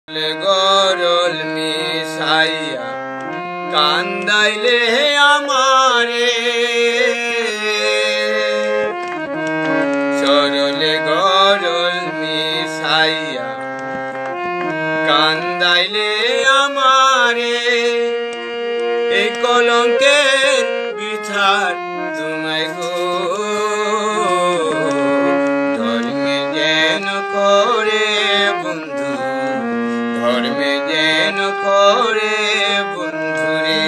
গরল মিশাইয়া কান্দাইলে আমারে সরলে গরল মিশাইয়া কান্দাইলে আমারে এই কলঙ্কের বিছার তোমায় গো ধর্মে যেন করে বন্ধু ধর্মে যেন করে বন্ধুরে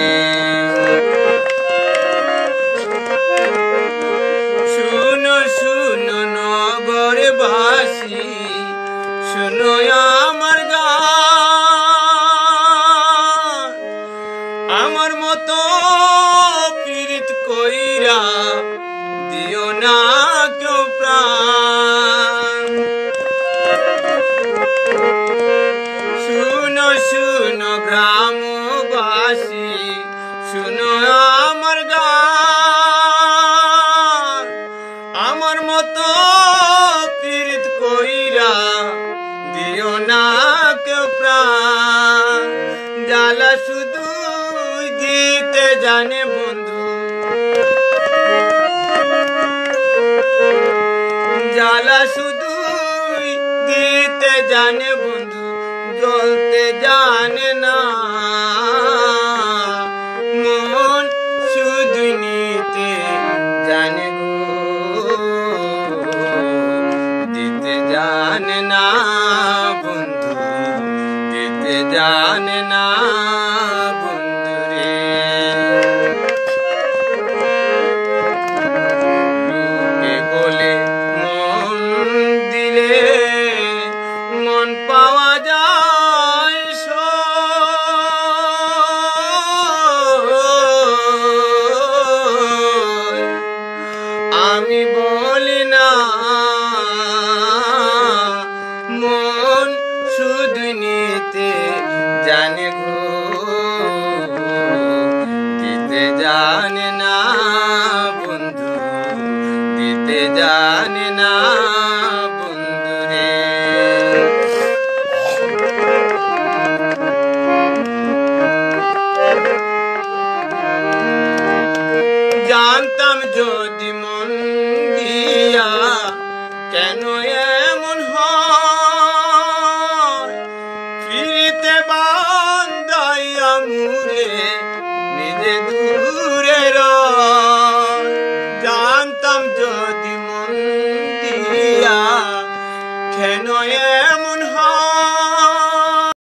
শুনো শুনো নগরবাসী শুনো আমার গান আমার মতো পীড়িত কইরা দিও না কেউ প্রাণ শুনো শুনো গ্রামবাসী শুনো আমার গান আমার মতো পীড়িত কইরা দিও না কেউ প্রাণ জ্বালা শুধু দিতে জানে বন্ধু জ্বালা শুধু দিতে জানে বন্ধু জ্বলতে জানে না মন শুধু নিতে জানে গো দিতে জানে না বন্ধু দিতে জানে না বন্ধুরে লোকে বলে মন দিলে মন পাওয়া যায় আমি বলি না মন শুধু নিতে জানে গো দিতে জানে না বন্ধু দিতে জানে না বন্ধুরে জানতাম যদি মন দিয়া কেন এমন হয় ফিরিতে বান্ধাইয়া মুরে নিজে